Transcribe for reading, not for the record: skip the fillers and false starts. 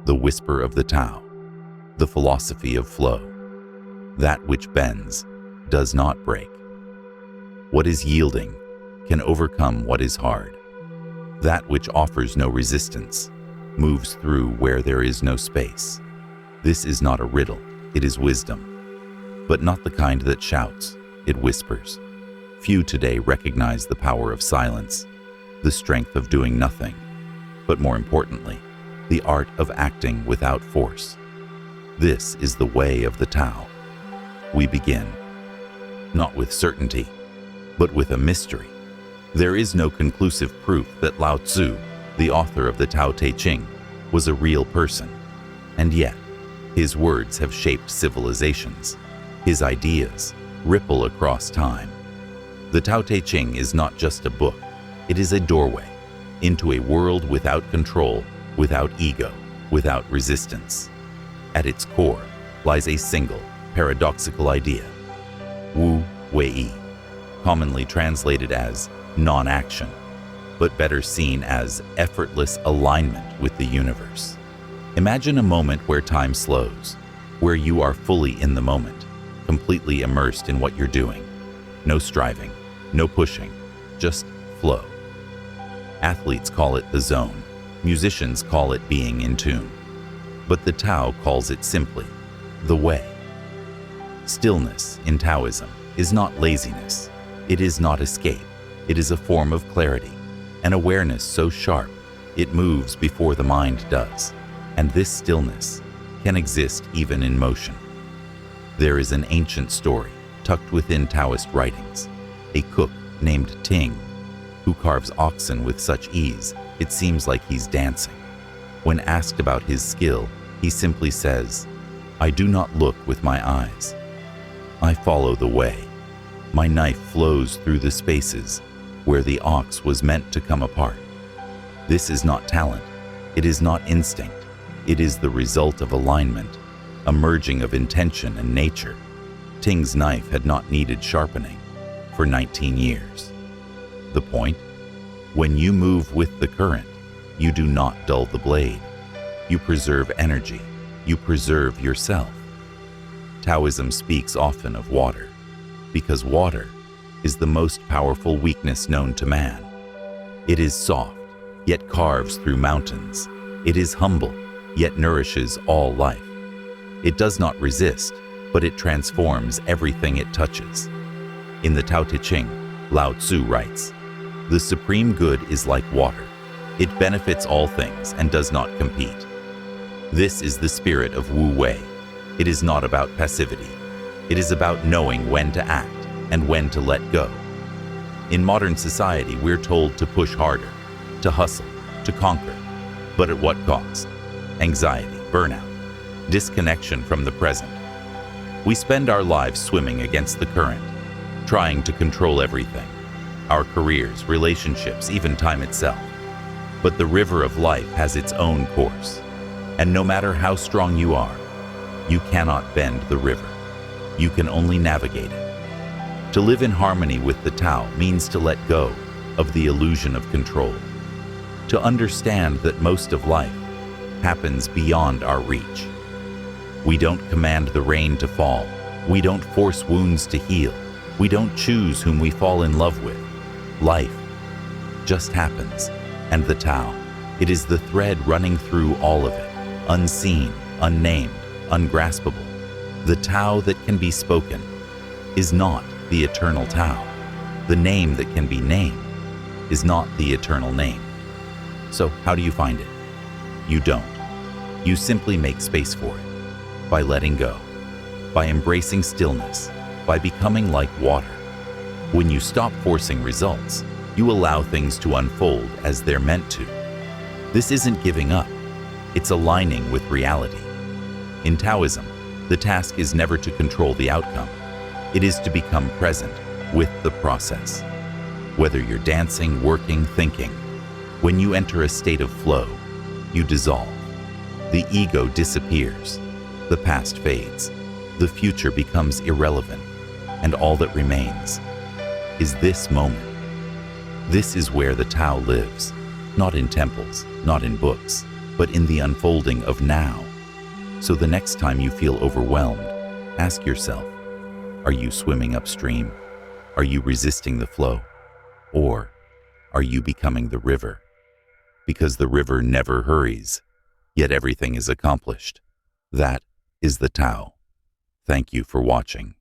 the whisper of the Tao, the philosophy of flow. That which bends does not break. What is yielding can overcome what is hard. That which offers no resistance moves through where there is no space. This is not a riddle, it is wisdom, but not the kind that shouts, it whispers. Few today recognize the power of silence, the strength of doing nothing, but more importantly, the art of acting without force. This is the way of the Tao. We begin, not with certainty, but with a mystery. There is no conclusive proof that Lao Tzu, the author of the Tao Te Ching, was a real person. And yet, his words have shaped civilizations. His ideas ripple across time. The Tao Te Ching is not just a book. It is a doorway into a world without control, without ego, without resistance. At its core lies a single, paradoxical idea: Wu Wei, commonly translated as non-action, but better seen as effortless alignment with the universe. Imagine a moment where time slows, where you are fully in the moment, completely immersed in what you're doing. No striving, no pushing, just flow. Athletes call it the zone. Musicians call it being in tune. But the Tao calls it simply the way. Stillness in Taoism is not laziness. It is not escape. It is a form of clarity, an awareness so sharp it moves before the mind does. And this stillness can exist even in motion. There is an ancient story tucked within Taoist writings. A cook named Ching, who carves oxen with such ease it seems like he's dancing. When asked about his skill, he simply says, "I do not look with my eyes. I follow the way. My knife flows through the spaces where the ox was meant to come apart." This is not talent. It is not instinct. It is the result of alignment, a merging of intention and nature. Ching's knife had not needed sharpening for 19 years. The point? When you move with the current, you do not dull the blade. You preserve energy. You preserve yourself. Taoism speaks often of water, because water is the most powerful weakness known to man. It is soft, yet carves through mountains. It is humble, yet nourishes all life. It does not resist, but it transforms everything it touches. In the Tao Te Ching, Lao Tzu writes, "The supreme good is like water. It benefits all things and does not compete." This is the spirit of Wu Wei. It is not about passivity. It is about knowing when to act and when to let go. In modern society, we're told to push harder, to hustle, to conquer. But at what cost? Anxiety, burnout, disconnection from the present. We spend our lives swimming against the current, trying to control everything. Our careers, relationships, even time itself. But the river of life has its own course. And no matter how strong you are, you cannot bend the river. You can only navigate it. To live in harmony with the Tao means to let go of the illusion of control. To understand that most of life happens beyond our reach. We don't command the rain to fall. We don't force wounds to heal. We don't choose whom we fall in love with. Life just happens, and the Tao, it is the thread running through all of it, unseen, unnamed, ungraspable. The Tao that can be spoken is not the eternal Tao. The name that can be named is not the eternal name. So how do you find it? You don't. You simply make space for it, by letting go, by embracing stillness, by becoming like water. When you stop forcing results, you allow things to unfold as they're meant to. This isn't giving up, it's aligning with reality. In Taoism, the task is never to control the outcome. It is to become present with the process. Whether you're dancing, working, thinking, when you enter a state of flow, you dissolve. The ego disappears, the past fades, the future becomes irrelevant, and all that remains is this moment. This is where the Tao lives, not in temples, not in books, but in the unfolding of now. So the next time you feel overwhelmed, ask yourself, are you swimming upstream? Are you resisting the flow? Or are you becoming the river? Because the river never hurries, yet everything is accomplished. That is the Tao. Thank you for watching.